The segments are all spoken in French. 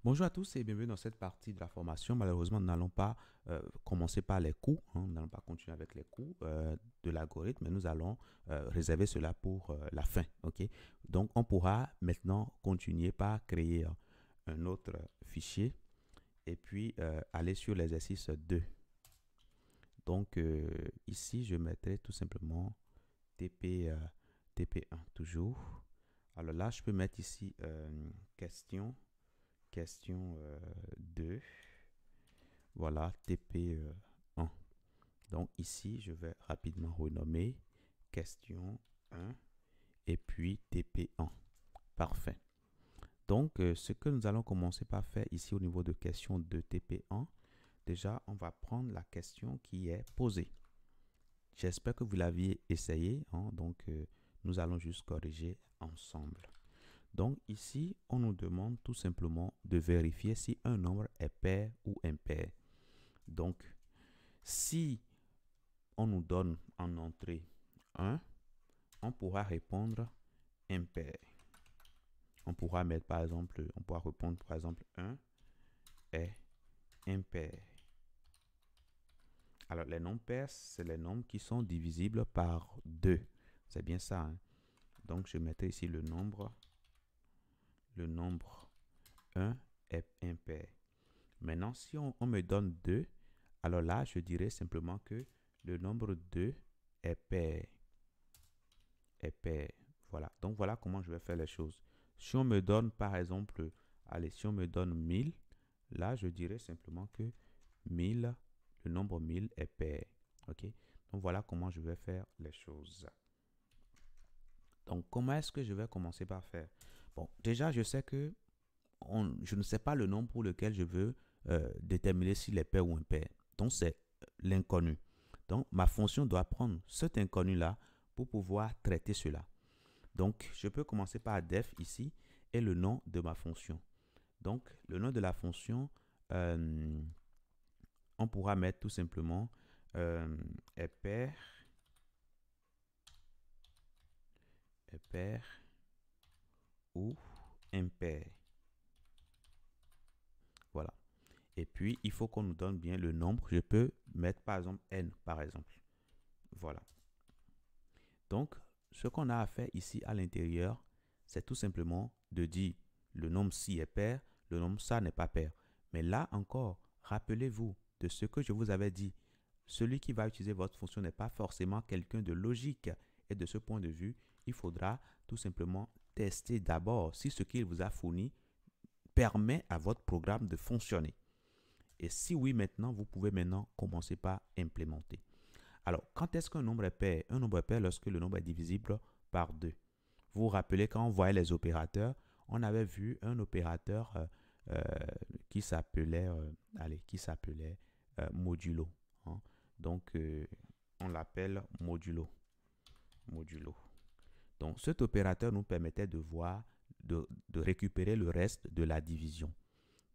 Bonjour à tous et bienvenue dans cette partie de la formation. Malheureusement, nous n'allons pas commencer par les coûts, nous n'allons pas continuer avec les coûts de l'algorithme, mais nous allons réserver cela pour la fin. Ok. Donc, on pourra maintenant continuer par créer un autre fichier et puis aller sur l'exercice 2. Donc, ici, je mettrai tout simplement TP1 toujours. Alors là, je peux mettre ici question 2. Voilà, TP1. Donc ici, je vais rapidement renommer question 1 et puis TP1. Parfait. Donc, ce que nous allons commencer par faire ici au niveau de question 2 TP1, déjà, on va prendre la question qui est posée. J'espère que vous l'aviez essayé. Donc, nous allons juste corriger ensemble. Donc ici, on nous demande tout simplement de vérifier si un nombre est pair ou impair. Donc, si on nous donne en entrée 1, on pourra répondre impair. On pourra mettre par exemple, on pourra répondre par exemple 1 est impair. Alors, les nombres pairs, c'est les nombres qui sont divisibles par 2. C'est bien ça. Donc, je mettrai ici le nombre 1 est impair. Maintenant, si on me donne 2, alors là, je dirais simplement que le nombre 2 est pair. Voilà. Donc, voilà comment je vais faire les choses. Si on me donne, par exemple, allez, si on me donne 1000, là, je dirais simplement que 1000, le nombre 1000 est pair. OK? Donc, voilà comment je vais faire les choses. Donc, comment est-ce que je vais commencer par faire? Bon, déjà, je sais que je ne sais pas le nombre pour lequel je veux déterminer s'il est pair ou impair. Donc, c'est l'inconnu. Donc, ma fonction doit prendre cet inconnu-là pour pouvoir traiter cela. Donc, je peux commencer par def ici et le nom de ma fonction. Donc, le nom de la fonction, on pourra mettre tout simplement est pair ou impair. Voilà. Et puis, il faut qu'on nous donne bien le nombre. Je peux mettre par exemple n, par exemple. Voilà. Donc, ce qu'on a à faire ici à l'intérieur, c'est tout simplement de dire le nombre ci est pair, le nombre ça n'est pas pair. Mais là encore, rappelez-vous de ce que je vous avais dit. Celui qui va utiliser votre fonction n'est pas forcément quelqu'un de logique. Et de ce point de vue, il faudra tout simplement tester d'abord si ce qu'il vous a fourni permet à votre programme de fonctionner. Et si oui, maintenant, vous pouvez maintenant commencer par implémenter. Alors, quand est-ce qu'un nombre est pair? Un nombre est pair lorsque le nombre est divisible par 2. Vous vous rappelez, quand on voyait les opérateurs, on avait vu un opérateur euh, qui s'appelait modulo. Donc, on l'appelle modulo. Donc, cet opérateur nous permettait de voir, de récupérer le reste de la division.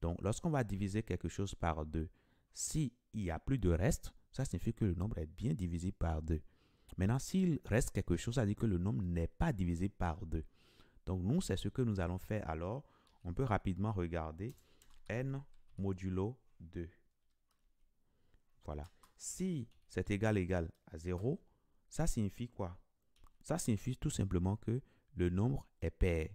Donc, lorsqu'on va diviser quelque chose par 2, s'il n'y a plus de reste, ça signifie que le nombre est bien divisible par 2. Maintenant, s'il reste quelque chose, ça dit que le nombre n'est pas divisible par 2. Donc, nous, c'est ce que nous allons faire. Alors, on peut rapidement regarder n modulo 2. Voilà. Si c'est égal à 0, ça signifie quoi? Ça signifie tout simplement que le nombre est pair.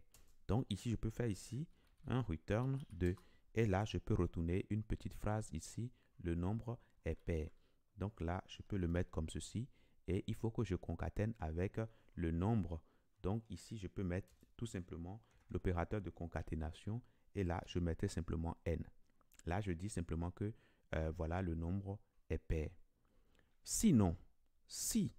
Donc, ici, je peux faire ici un return 2. Et là, je peux retourner une petite phrase ici, le nombre est pair. Donc là, je peux le mettre comme ceci. Et il faut que je concatène avec le nombre. Donc ici, je peux mettre tout simplement l'opérateur de concaténation. Et là, je mettrai simplement n. Là, je dis simplement que voilà, le nombre est pair. Sinon, si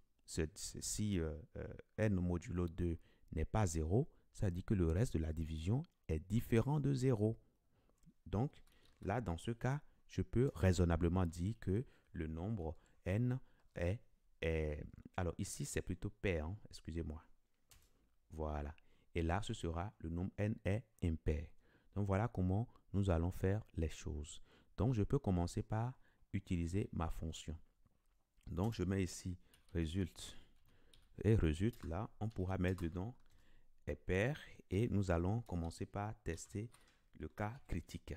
n modulo 2 n'est pas 0, ça dit que le reste de la division est différent de 0. Donc, là, dans ce cas, je peux raisonnablement dire que le nombre n est alors ici, c'est plutôt pair, excusez-moi. Voilà. Et là, ce sera le nombre n est impair. Donc, voilà comment nous allons faire les choses. Donc, je peux commencer par utiliser ma fonction. Donc, je mets ici résulte. Et résulte, là, on pourra mettre dedans est pair. Et nous allons commencer par tester le cas critique.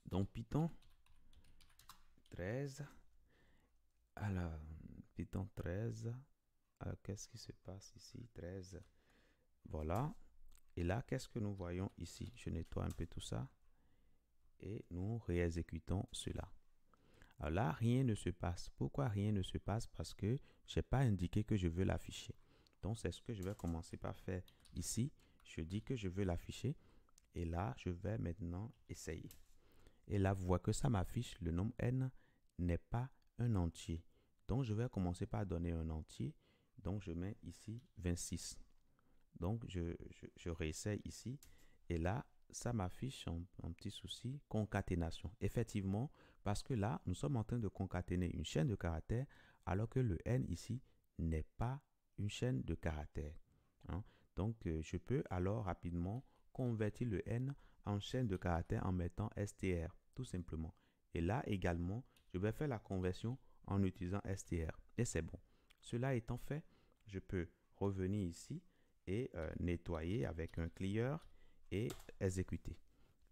Donc, Python 13. Alors, Python 13. Qu'est-ce qui se passe ici? 13. Voilà. Et là, qu'est-ce que nous voyons ici? Je nettoie un peu tout ça. Et nous réexécutons cela. Alors là, rien ne se passe. Pourquoi rien ne se passe? Parce que je n'ai pas indiqué que je veux l'afficher. Donc, c'est ce que je vais commencer par faire ici. Je dis que je veux l'afficher. Et là, je vais maintenant essayer. Et là, vous voyez que ça m'affiche le nombre n n'est pas un entier. Donc, je vais commencer par donner un entier. Donc, je mets ici 26. Donc, je réessaye ici. Et là, ça m'affiche un petit souci, concaténation. Effectivement, parce que là, nous sommes en train de concaténer une chaîne de caractères, alors que le n ici n'est pas une chaîne de caractères. Hein? Donc, je peux alors rapidement convertir le n en chaîne de caractères en mettant str, tout simplement. Et là également, je vais faire la conversion en utilisant str. Et c'est bon. Cela étant fait, je peux revenir ici et nettoyer avec un clear et exécuter.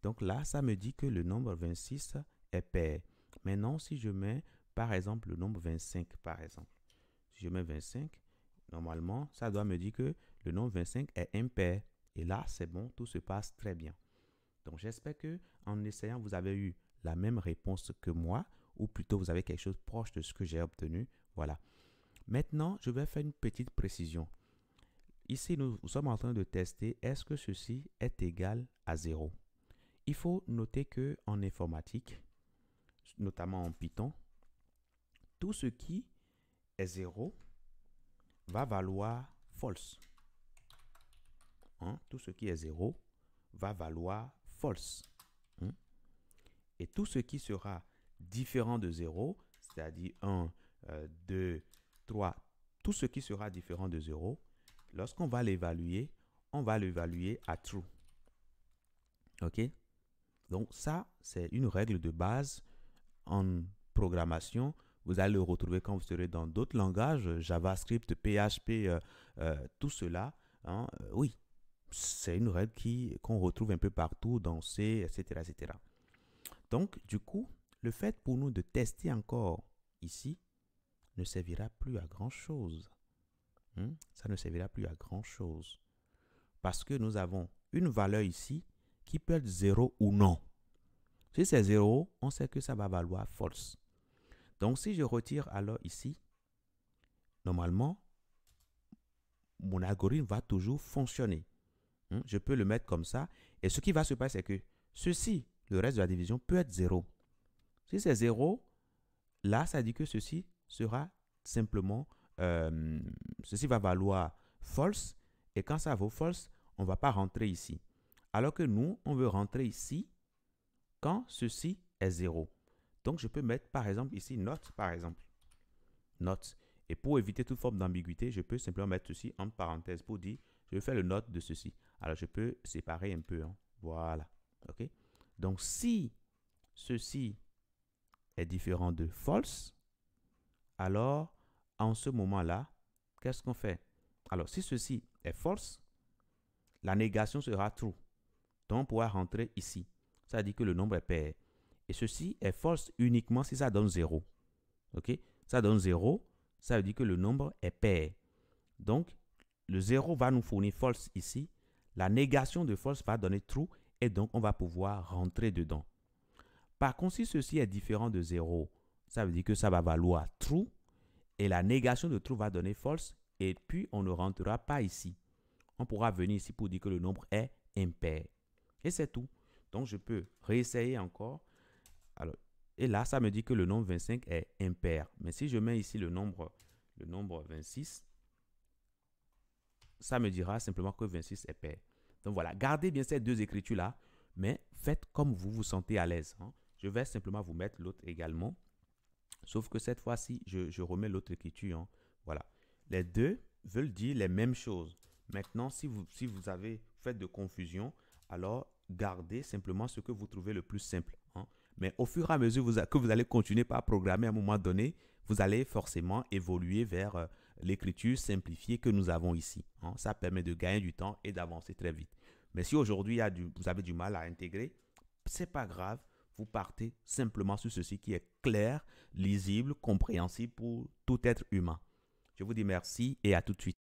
Donc là, ça me dit que le nombre 26 est pair. Maintenant, si je mets par exemple le nombre 25, par exemple, si je mets 25, normalement, ça doit me dire que le nombre 25 est impair. Et là, c'est bon, tout se passe très bien. Donc, j'espère que en essayant, vous avez eu la même réponse que moi, ou plutôt vous avez quelque chose proche de ce que j'ai obtenu. Voilà. Maintenant, je vais faire une petite précision. Ici, nous sommes en train de tester est-ce que ceci est égal à 0. Il faut noter qu'en informatique, notamment en Python, tout ce qui est 0 va valoir false. Hein? Tout ce qui est 0 va valoir false. Hein? Et tout ce qui sera différent de 0, c'est-à-dire 1, 2, 3, tout ce qui sera différent de 0, lorsqu'on va l'évaluer, on va l'évaluer à true. OK? Donc ça, c'est une règle de base en programmation. Vous allez le retrouver quand vous serez dans d'autres langages, JavaScript, PHP, tout cela. Hein, oui, c'est une règle qu'on retrouve un peu partout dans C, etc., etc. Donc, du coup, le fait pour nous de tester encore ici ne servira plus à grand-chose. Ça ne servira plus à grand-chose. Parce que nous avons une valeur ici qui peut être 0 ou non. Si c'est 0, on sait que ça va valoir false. Donc, si je retire alors ici, normalement, mon algorithme va toujours fonctionner. Je peux le mettre comme ça. Et ce qui va se passer, c'est que ceci, le reste de la division, peut être 0. Si c'est 0, là, ça dit que ceci sera simplement, ceci va valoir false. Et quand ça vaut false, on ne va pas rentrer ici. Alors que nous, on veut rentrer ici quand ceci est 0. Donc, je peux mettre, par exemple, ici, note, par exemple. Note. Et pour éviter toute forme d'ambiguïté, je peux simplement mettre ceci entre parenthèses pour dire, je vais faire le note de ceci. Alors, je peux séparer un peu. Hein. Voilà. OK? Donc, si ceci est différent de false, alors, en ce moment-là, qu'est-ce qu'on fait? Alors, si ceci est false, la négation sera true. Donc, on pourra rentrer ici. Ça dit que le nombre est pair. Et ceci est false uniquement si ça donne 0. OK? Ça donne 0, ça veut dire que le nombre est pair. Donc, le 0 va nous fournir false ici. La négation de false va donner true et donc on va pouvoir rentrer dedans. Par contre, si ceci est différent de 0, ça veut dire que ça va valoir true et la négation de true va donner false et puis on ne rentrera pas ici. On pourra venir ici pour dire que le nombre est impair. Et c'est tout. Donc, je peux réessayer encore. Alors, et là, ça me dit que le nombre 25 est impair. Mais si je mets ici le nombre 26, ça me dira simplement que 26 est pair. Donc voilà, gardez bien ces deux écritures-là, mais faites comme vous vous sentez à l'aise. Hein. Je vais simplement vous mettre l'autre également. Sauf que cette fois-ci, je remets l'autre écriture. Hein. Voilà. Les deux veulent dire les mêmes choses. Maintenant, si vous fait de confusion, alors gardez simplement ce que vous trouvez le plus simple. Hein. Mais au fur et à mesure que vous allez continuer par programmer à un moment donné, vous allez forcément évoluer vers l'écriture simplifiée que nous avons ici. Hein. Ça permet de gagner du temps et d'avancer très vite. Mais si aujourd'hui vous avez du mal à intégrer, c'est pas grave. Vous partez simplement sur ceci qui est clair, lisible, compréhensible pour tout être humain. Je vous dis merci et à tout de suite.